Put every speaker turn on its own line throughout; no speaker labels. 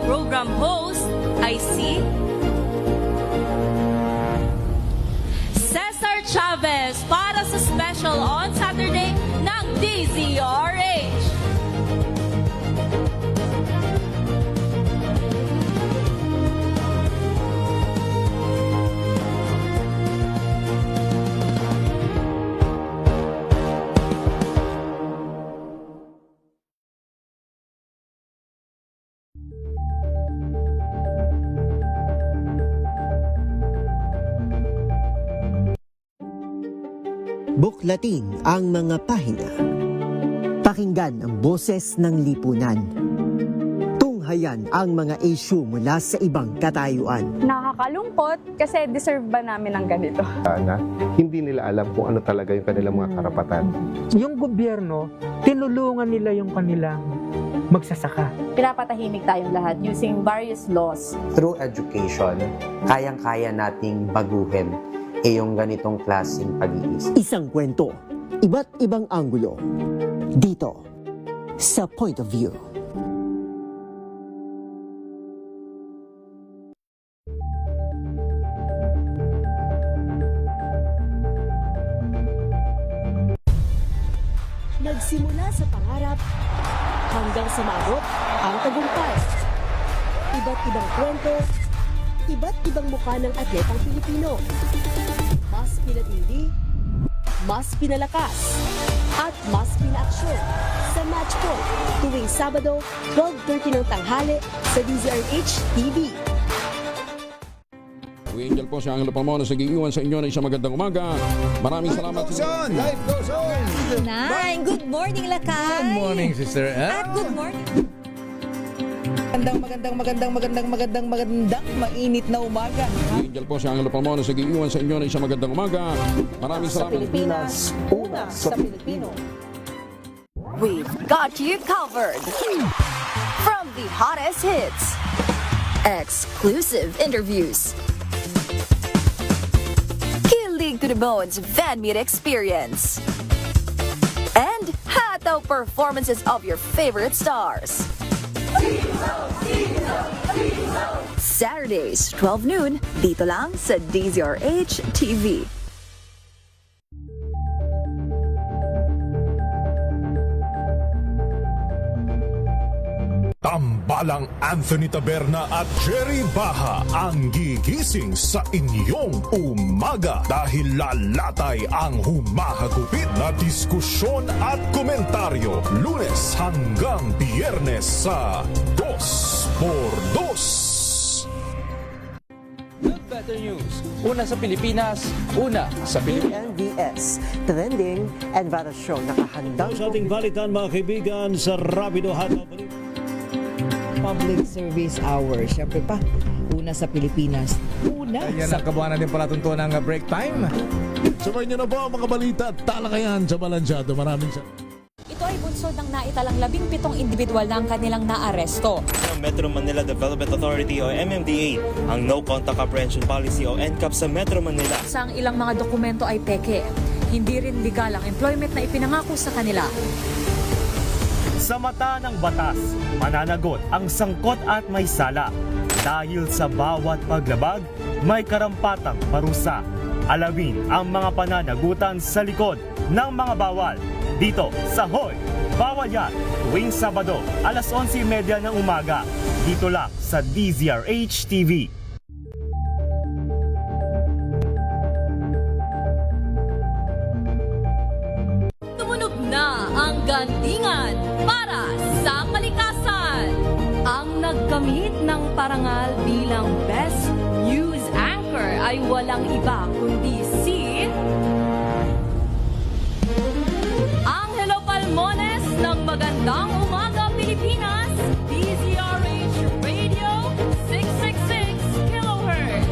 program host ay si Cesar Chavez para sa special on Saturday ng DZRH.
Buklatin ang mga pahina. Pakinggan ang boses ng lipunan. Tunghayan ang mga issue mula sa ibang katayuan.
Nakakalungkot kasi deserve ba namin ng ganito?
Na hindi nila alam kung ano talaga yung kanilang mga karapatan.
Yung gobyerno, tinulungan nila yung kanilang magsasaka.
Pinapatahimik tayong lahat using various laws.
Through education, kayang-kaya nating baguhin yung ganitong klaseng pag-iisip.
Isang kwento, iba't ibang anggulo. Dito, sa Point of View.
Nagsimula sa pangarap hanggang sa maabot ang tagumpay. Iba't ibang kwento, iba't ibang mukha ng atletang Pilipino. Mas pinatindi, mas pinalakas, at mas pinaaksyon sa Match Point tuwing Sabado, 12:30 ng tanghali sa DZRH TV.
Angel po si Angelo Palmona sa giiwan sa inyo ng isang magandang umaga. Maraming salamat.
Life goes on!
Nine, good morning, Lakay.
Good morning, Sister Ann.
At good morning.
Magandang mainit na umaga.
Angel po si Angelo Palmona sa giiwan sa inyo ng isang magandang umaga. Maraming
Sa
salamat.
Pilipinas, una sa Pilipino.
We've got you covered. From the hottest hits, exclusive interviews, kilig to the bones fan meet experience, and hataw performances of your favorite stars. Saturdays, 12 noon, dito lang sa DZRH TV.
Tambalang Anthony Taberna at Jerry Baha ang gigising sa inyong umaga dahil lalatay ang humahagupit na diskusyon at komentaryo Lunes hanggang Biyernes sa 2x2.
Good Better News. Una sa Pilipinas, una sa Pilipinas.
NVS, Trending and Viral Show. Nakahandang
sa ating balitan mga kaibigan sa Rapido Hataw Balita.
Public Service Hour. Siyempre pa, una sa Pilipinas. Una
Yan
sa...
ang kabuuan natin palatuntunan ng break time. Sabay niyo na po ang mga balita at talakayan sa Balansyado. Maraming salamat.
Ito ay bunsod ng naitalang 17 individual na ang kanilang naaresto.
Ng Metro Manila Development Authority o MMDA ang No Contact Apprehension Policy o NCAP sa Metro Manila.
Sa ang ilang mga dokumento ay peke. Hindi rin legal ang employment na ipinangako sa kanila.
Sa mata ng batas, mananagot ang sangkot at may sala. Dahil sa bawat paglabag, may karampatang parusa. Alamin ang mga pananagutan sa likod ng mga bawal. Dito sa Hoy! Bawal Yan! Tuwing Sabado, alas 11:30 ng umaga. Dito lang sa DZRH TV.
Tumunog na ang gandingan para sa kalikasan. Ang nagkamit ng parangal bilang Best News Anchor ay walang iba kundi si Angelo Palmones ng Magandang Umaga Pilipinas, DZRH Radio 666 kHz.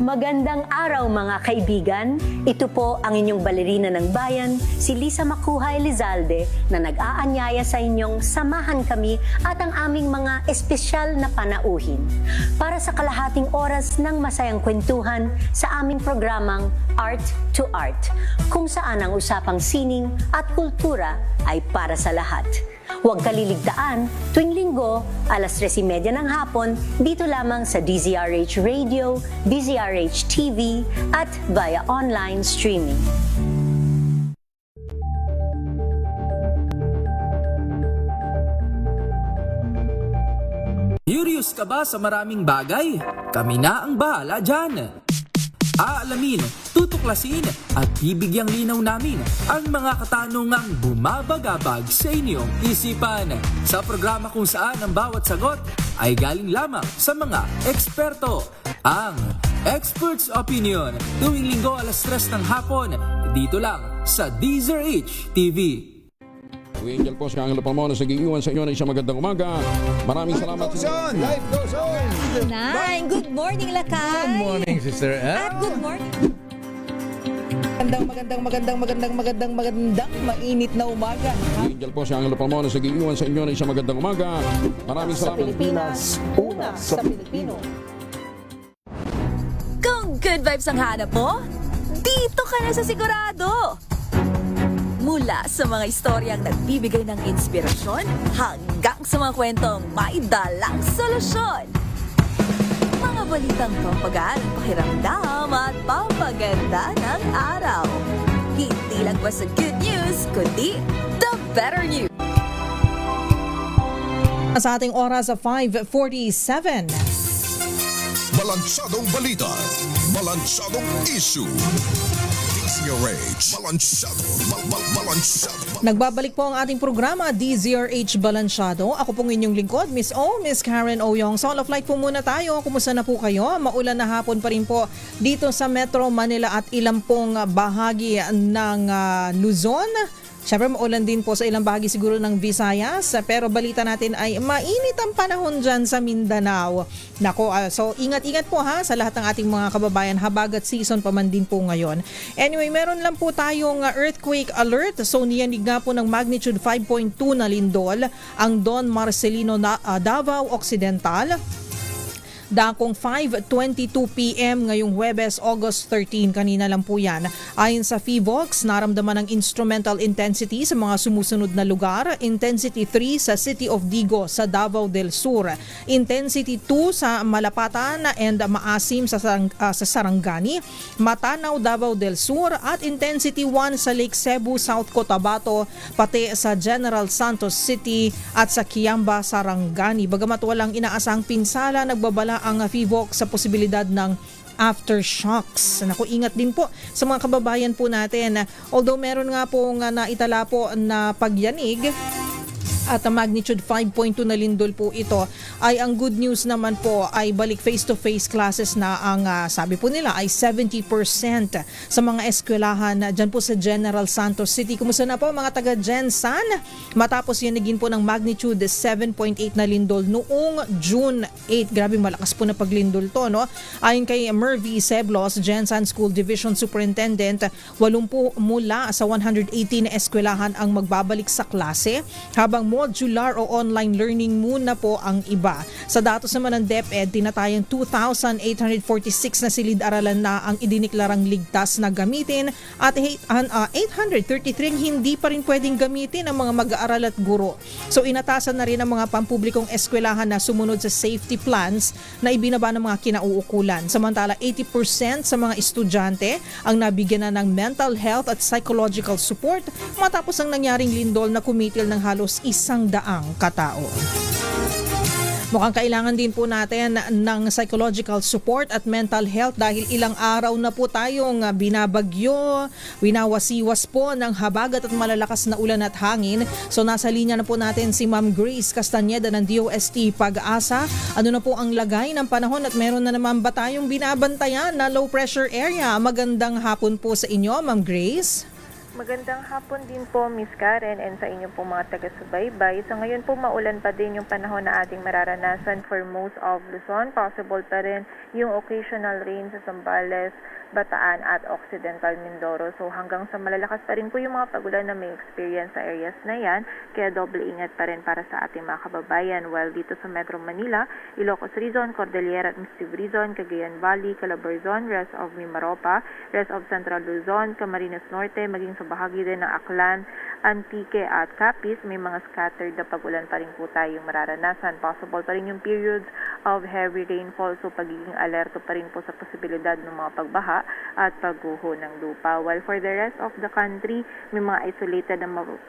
Magandang araw mga kaibigan. Ito po ang inyong balerina ng bayan, si Lisa Makuha Elizalde, na nag-aanyaya sa inyong samahan kami at ang aming mga espesyal na panauhin para sa kalahating oras ng masayang kwentuhan sa aming programang Art to Art, kung saan ang usapang sining at kultura ay para sa lahat. Huwag kaliligtaan, tuwing linggo, alas 3:30 ng hapon, dito lamang sa DZRH Radio, DZRH TV, at via online streaming.
Curious ka ba sa maraming bagay? Kami na ang bahala dyan. Aalamin, tutuklasin at bibigyang linaw namin ang mga katanungang bumabagabag sa inyong isipan sa programa kung saan ang bawat sagot ay galing lamang sa mga eksperto. Ang Expert's Opinion tuwing linggo alas 3 ng hapon dito lang sa DZRH TV.
Angel po, si Angelo Palmona sa giiwan sa inyo na isang magandang umaga. Maraming salamat.
Life goes on!
Good morning, Lakay!
Good morning, Sister Ann.
At good morning.
Magandang mainit na umaga.
Angel po, si Angelo Palmona sa giiwan sa inyo na isang magandang umaga. Maraming salamat.
Pilipinas, una sa Pilipino.
Kung good vibes ang hanap mo, dito ka na sa sigurado. Mula sa mga istoryang nagbibigay ng inspirasyon hanggang sa mga kwentong may dalang solusyon. Mga balitang pampagaan, pakiramdam at pampaganda ng araw. Hindi lang basta good news, kundi the better news.
Sa ating oras sa 5:47.
Balansadong balita, balansadong issue. DZRH, balansado.
Nagbabalik po ang ating programa, DZRH Balansyado. Ako pong inyong lingkod, Miss Karen Oyong. Sa All of Light po muna tayo. Kumusta na po kayo? Maulan na hapon pa rin po dito sa Metro Manila at ilang pong bahagi ng Luzon. Siyempre, maulan din po sa ilang bahagi siguro ng Visayas. Pero balita natin ay mainit ang panahon dyan sa Mindanao. Nako, so ingat-ingat po ha sa lahat ng ating mga kababayan. Habagat season pa man din po ngayon. Anyway, meron lang po tayong earthquake alert. So niyanig nga po ng magnitude 5.2 na lindol ang Don Marcelino Davao Occidental. Dakong 5:22 PM ngayong Huwebes, August 13. Kanina lang po yan. Ayon sa PHIVOLCS, naramdaman ng instrumental intensity sa mga sumusunod na lugar. Intensity 3 sa City of Digo sa Davao del Sur. Intensity 2 sa Malapatan and Maasim sa Sarangani. Matanaw, Davao del Sur. At Intensity 1 sa Lake Cebu, South Cotabato, pati sa General Santos City at sa Kiamba, Sarangani. Bagamat walang inaasang pinsala, nagbabala ang PHIVOLCS sa posibilidad ng aftershocks. Naku, ingat din po sa mga kababayan po natin. Although meron nga pong naitala po na pagyanig at magnitude 5.2 na lindol po ito, ay ang good news naman po ay balik face-to-face classes na ang sabi po nila ay 70% sa mga eskwelahan dyan po sa General Santos City. Kumusta na po mga taga Gensan? Matapos yanigin po ng magnitude 7.8 na lindol noong June 8. Grabe, malakas po na paglindol to, no? Ayon kay Mervy Seblos, Gensan School Division Superintendent, 80 mula sa 118 eskwelahan ang magbabalik sa klase, habang modular o online learning muna po ang iba. Sa datos naman ng DepEd, tinatayang 2,846 na silid-aralan na ang idiniklarang ligtas na gamitin at 833 hindi pa rin pwedeng gamitin ang mga mag-aaral at guro. So inatasan na rin ang mga pampublikong eskwelahan na sumunod sa safety plans na ibinaba ng mga kinauukulan. Samantala, 80% sa mga estudyante ang nabigyan na ng mental health at psychological support matapos ang nangyaring lindol na kumitil ng halos 100 katao. Mukhang kailangan din po natin ng psychological support at mental health dahil ilang araw na po tayong binabagyo, winawasiwas po ng habagat at malalakas na ulan at hangin. So nasa linya na po natin si Ma'am Grace Castañeda ng DOST Pag-asa. Ano na po ang lagay ng panahon at meron na naman ba tayong binabantayan na low pressure area? Magandang hapon po sa inyo, Ma'am Grace.
Magandang hapon din po, Miss Karen, and sa inyo po mga taga-subaybay. Sa ngayon po, maulan pa din yung panahon na ating mararanasan for most of Luzon. Possible pa rin yung occasional rain sa Zambales, Bataan at Occidental Mindoro. So hanggang sa malalakas pa rin po yung mga pagulan na may experience sa areas na yan. Kaya doble ingat pa rin para sa ating mga kababayan. While dito sa Metro Manila, Ilocos Region, Cordillera at Misiv Region, Cagayan Valley, Calabarzon, rest of Mimaropa, rest of Central Luzon, Camarines Norte, maging sa bahagi din ng Aklan, Antique at Capiz, may mga scattered na pagulan pa rin po tayong mararanasan. Possible pa rin yung periods of heavy rainfall, so pagiging alerto pa rin po sa posibilidad ng mga pagbaha at pagguho ng lupa. While for the rest of the country, may mga isolated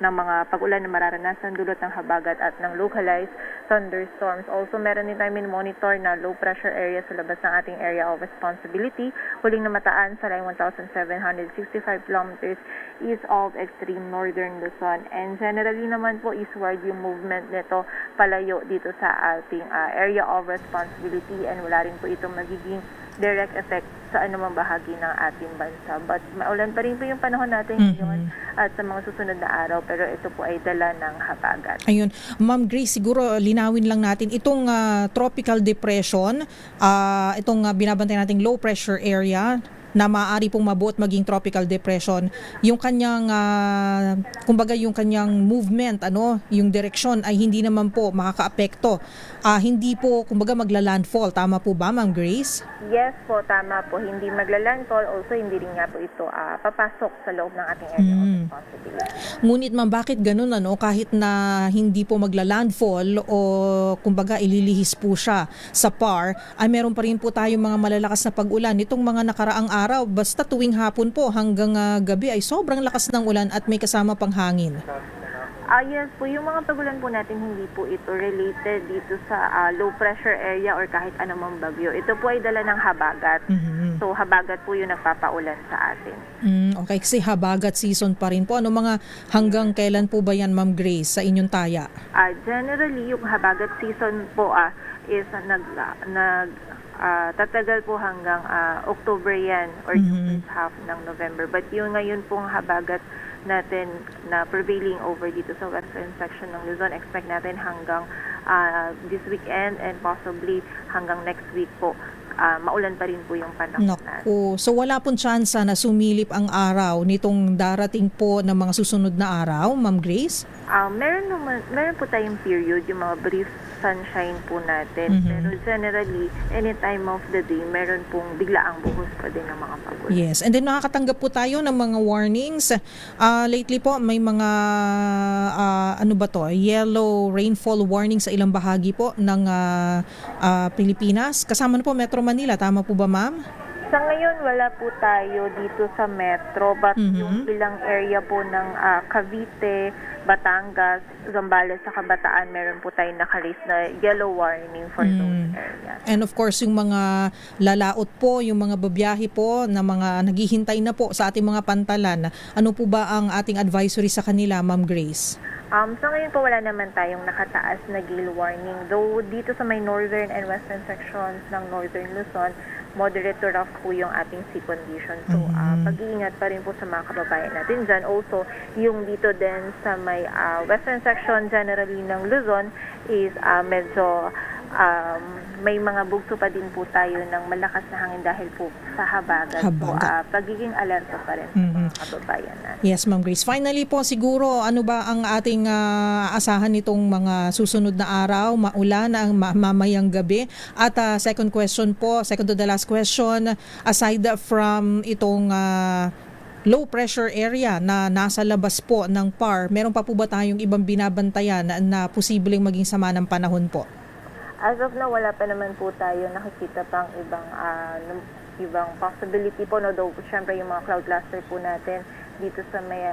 na mga pagulan na mararanasan dulot ng habagat at ng localized thunderstorms. Also, meron din tayo monitor na low pressure area sa labas ng ating area of responsibility. Huling namataan sa line 1,765 kilometers east of extreme northern Luzon. And generally naman po, eastward yung movement nito palayo dito sa ating area of responsibility, and wala rin po ito magiging direct effect sa anumang bahagi ng ating bansa. But maulan pa rin po yung panahon natin ngayon at sa mga susunod na araw, pero ito po ay dala ng habagat.
Ayun. Ma'am Grace, siguro linawin lang natin itong tropical depression, itong binabantay nating low pressure area na maaari pong mabuot maging tropical depression, yung kanyang kumbaga yung kanyang movement, yung direksyon ay hindi naman po makakaapekto. Hindi po kumbaga magla-landfall, tama po ba, Ma'am Grace?
Yes po, tama po. Hindi magla-landfall, also hindi rin nga po ito papasok sa loob ng ating area of responsibility.
Ngunit ma'am, bakit ganun kahit na hindi po magla-landfall o kumbaga ililihis po siya sa PAR, ay meron pa rin po tayong mga malalakas na pag-ulan. Itong mga nakaraang araw, basta tuwing hapon po hanggang gabi ay sobrang lakas ng ulan at may kasama pang hangin.
Yes po, yung mga pagulan po natin hindi po ito related dito sa low pressure area or kahit anumang bagyo. Ito po ay dala ng habagat. So habagat po yung nagpapaulan sa atin.
Okay, kasi habagat season pa rin po. Ano mga hanggang kailan po ba yan, Ma'am Grace, sa inyong taya?
Generally, yung habagat season po is tatagal po hanggang October yan or yung first half ng November. But yung ngayon pong habagat natin na prevailing over dito sa western section ng Luzon, expect natin hanggang this weekend and possibly hanggang next week po. Maulan pa rin po yung panahon natin.
So wala pong tsansa na sumilip ang araw nitong darating po ng mga susunod na araw, Ma'am Grace?
Meron po tayong period, yung mga brief sunshine po natin. Pero generally, any time of the day, meron pong biglaang buhos pa din ng mga pagulan.
Yes, and then nakakatanggap po tayo ng mga warnings. Lately po, may mga yellow rainfall warning sa ilang bahagi po ng Pilipinas. Kasama na po Metro Manila, tama po ba, ma'am?
Sa ngayon, wala po tayo dito sa Metro, but yung ilang area po ng Cavite, Batangas, Zambales, sa Bataan, meron po tayong naka-raise na yellow warning for those areas.
And of course, yung mga lalaot po, yung mga babiyahe po na mga naghihintay na po sa ating mga pantalan, ano po ba ang ating advisory sa kanila, Ma'am Grace?
Sa ngayon po, wala naman tayong nakataas na gale warning. Though dito sa may northern and western sections ng northern Luzon, moderate to rough po yung ating sea condition. So, pag-iingat pa rin po sa mga kababayan natin dyan. Also, yung dito din sa may western section generally ng Luzon is medyo may mga bugso pa din po tayo ng malakas na hangin dahil po sa habagat. So, pagiging alerto pa rin sa mga kababayan natin.
Yes, Ma'am Grace. Finally po, siguro, ano ba ang ating asahan nitong mga susunod na araw, maulan ang mamayang gabi? At second question po, second to the last question, aside from itong low pressure area na nasa labas po ng PAR, meron pa po ba tayong ibang binabantayan na posibleng maging sama ng panahon po?
As of now, wala pa naman po tayo nakikita pang ibang possibility po. No, though, syempre yung mga cloud cluster po natin dito sa may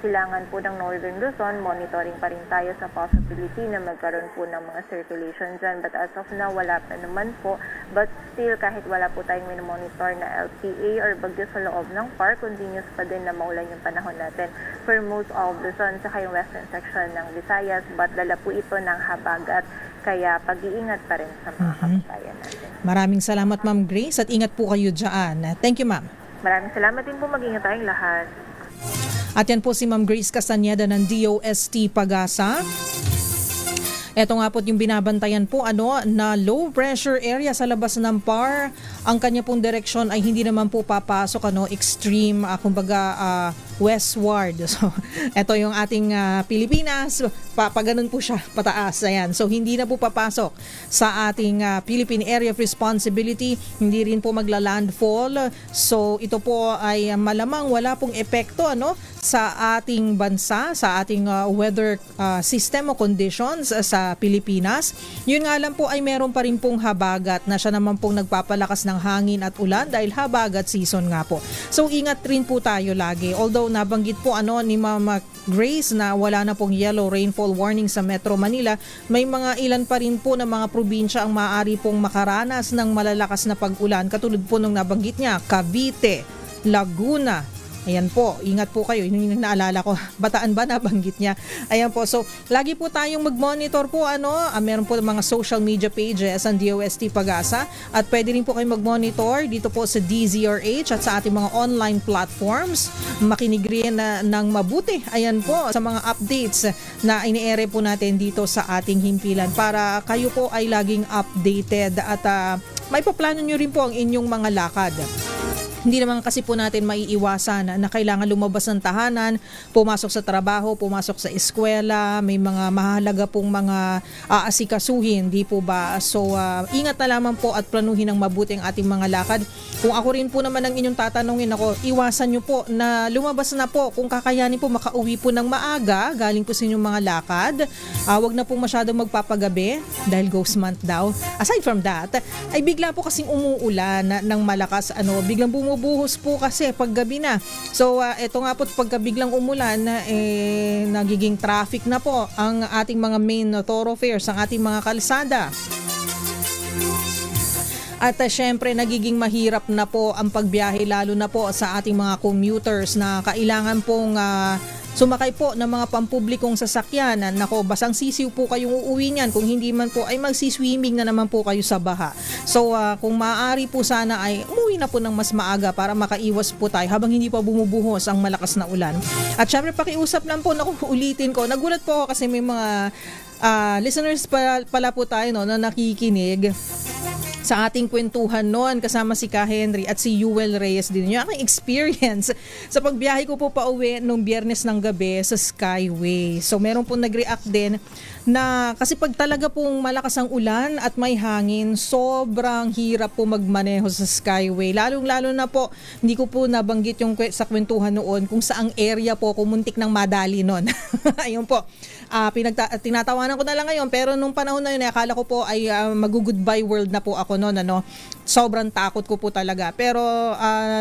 silangan po ng Northern Luzon, monitoring pa rin tayo sa possibility na magkaroon po ng mga circulation dyan. But as of now, wala pa naman po. But still, kahit wala po tayong monitor na LPA or bagyo sa loob ng PAR, continuous pa din na maulan yung panahon natin for most of Luzon, saka yung western section ng Visayas. But dala po ito ng habagat, kaya pag-iingat pa rin sa mga kababayan natin.
Maraming salamat, Ma'am Grace, at ingat po kayo dyan. Thank you, ma'am.
Maraming salamat din po. Mag-ingat tayong lahat.
At yan po si Ma'am Grace Castañeda ng DOST Pag-asa. Ito nga po yung binabantayan po na low pressure area sa labas ng PAR. Ang kanya pong direksyon ay hindi naman po papasok extreme kumbaga westward. So ito yung ating Pilipinas, ganun po siya pataas. Ayan. So hindi na po papasok sa ating Philippine Area of Responsibility, hindi rin po magla-landfall. So ito po ay malamang wala pong epekto sa ating bansa, sa ating weather system o conditions sa Pilipinas. Yun nga lang po ay meron pa rin pong habagat na siya naman pong nagpapalakas ng hangin at ulan dahil habagat season nga po. So ingat rin po tayo lagi. Although nabanggit po ni Mama Grace na wala na pong yellow rainfall warning sa Metro Manila, may mga ilan pa rin po na mga probinsya ang maaari pong makaranas ng malalakas na pag-ulan. Katulad po nung nabanggit niya, Cavite, Laguna. Ayan po, ingat po kayo. Yun yung naalala ko. Bataan ba nabanggit niya? Ayan po. So, lagi po tayong mag-monitor po meron po mga social media pages ang DOST Pag-asa at pwede rin po kayo mag-monitor dito po sa DZRH at sa ating mga online platforms. Makinig rin ng mabuti. Ayan po sa mga updates na ini-ere po natin dito sa ating himpilan para kayo po ay laging updated at may paplano nyo rin po ang inyong mga lakad. Hindi naman kasi po natin maiiwasan na kailangan lumabas ng tahanan, pumasok sa trabaho, pumasok sa eskwela, may mga mahalaga pong mga aasikasuhin, di po ba? So, ingat na lamang po at planuhin ng mabuti ang ating mga lakad. Kung ako rin po naman ang inyong tatanungin iwasan nyo po na lumabas na po. Kung kakayanin po, makauwi po ng maaga, galing po sa inyong mga lakad. Huwag na po masyadong magpapagabi dahil ghost month daw. Aside from that, ay bigla po kasing umuulan ng malakas, biglang bumubuhos po kasi paggabi na. So, eto nga po, pagka biglang umulan, nagiging traffic na po ang ating mga main thoroughfares, ang ating mga kalsada. At syempre nagiging mahirap na po ang pagbiyahe lalo na po sa ating mga commuters na kailangan pong sumakay po ng mga pampublikong sasakyan. Basang sisiw po kayong uuwi niyan. Kung hindi man po ay magsiswimming na naman po kayo sa baha. So kung maaari po sana ay umuwi na po ng mas maaga para makaiwas po tayo habang hindi pa bumubuhos ang malakas na ulan. At syempre pakiusap lang po, ulitin ko. Nagulat po ako kasi may mga listeners pala po tayo na nakikinig sa ating kwentuhan noon kasama si Ka Henry at si Yuel Reyes din. Yung aking experience sa pagbiyahe ko po pauwi nung Biyernes ng gabi sa Skyway. So meron po nag-react din na kasi pag talaga pong malakas ang ulan at may hangin, sobrang hirap po magmaneho sa Skyway. Lalong-lalo na po, hindi ko po nabanggit yung sa kwentuhan noon kung saang area po kumuntik ng madali noon. Ayun po. Tinatawanan ko na lang ngayon pero nung panahon na yun akala ko po ay mag-goodbye world na po ako noon. Sobrang takot ko po talaga. Pero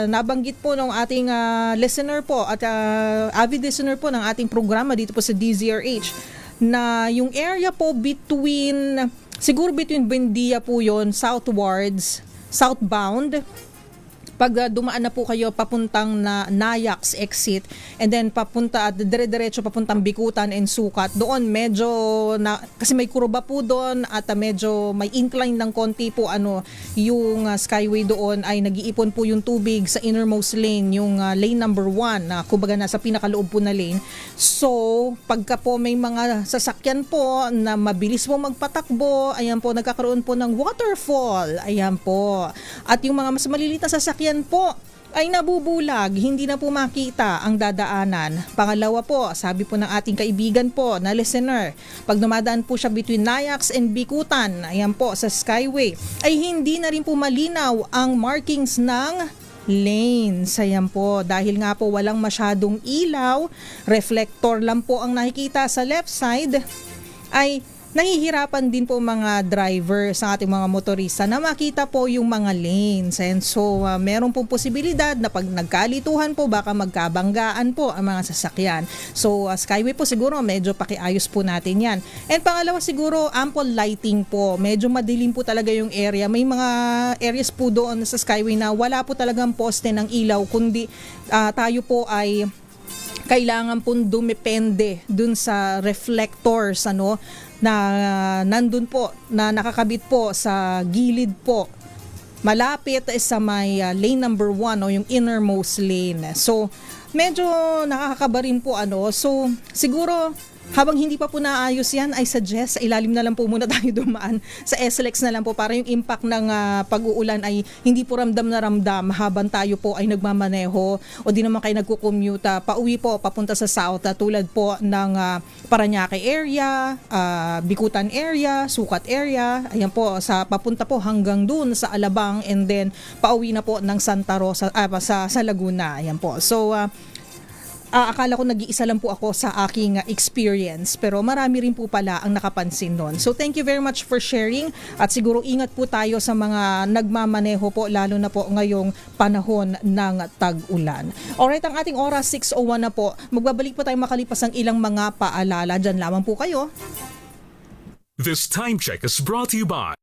nabanggit po nung ating listener po at avid listener po ng ating programa dito po sa DZRH na yung area po siguro between Buendia po yun, southbound. Pag dumaan na po kayo papuntang Nayax exit and then papunta at dire-diretso papuntang Bikutan and Sukat, doon medyo kasi may kurba po doon at medyo may incline ng konti po yung Skyway doon ay nag-iipon po yung tubig sa innermost lane, yung lane number 1 na kumbaga nasa pinakaloob po na lane. So pagka po may mga sasakyan po na mabilis po magpatakbo, ayan po nagkakaroon po ng waterfall, ayan po. At yung mga mas maliliit na sasakyan po ay nabubulag, hindi na po makita ang dadaanan. Pangalawa po, sabi po ng ating kaibigan po na listener, pag dumadaan po siya between Nayax and Bikutan, ayan po sa Skyway, ay hindi na rin po malinaw ang markings ng lanes. Ayan po, dahil nga po walang masyadong ilaw, reflector lang po ang nakikita sa left side, ay nahihirapan din po mga driver sa ating mga motorista na makita po yung mga lanes. And so, meron pong posibilidad na pag nagkalituhan po, baka magkabanggaan po ang mga sasakyan. So, Skyway po siguro medyo pakiayos po natin yan. And pangalawa siguro, ample lighting po. Medyo madilim po talaga yung area. May mga areas po doon sa Skyway na wala po talagang poste ng ilaw, kundi tayo po ay kailangan pong dumepende dun sa reflectors na nandun po, na nakakabit po sa gilid po, malapit sa may lane number 1 o yung innermost lane. So medyo nakakakaba rin po So, siguro habang hindi pa po naayos yan, I suggest sa ilalim na lang po muna tayo dumaan. Sa SLEX na lang po para yung impact ng pag-uulan ay hindi po ramdam na ramdam habang tayo po ay nagmamaneho o di naman kayo nagkukommute pauwi po papunta sa south tulad po ng Parañaque area, Bikutan area, Sucat area. Ayan po, papunta po hanggang dun sa Alabang and then pauwi na po ng Santa Rosa sa Laguna. Ayan po. So, akala ko nag-iisa lang po ako sa aking experience pero marami rin po pala ang nakapansin nun. So thank you very much for sharing at siguro ingat po tayo sa mga nagmamaneho po lalo na po ngayong panahon ng tag-ulan. Alright, ang ating oras 6:01 na po. Magbabalik po tayo makalipas ang ilang mga paalala. Diyan lamang po kayo.
This time check is brought to you by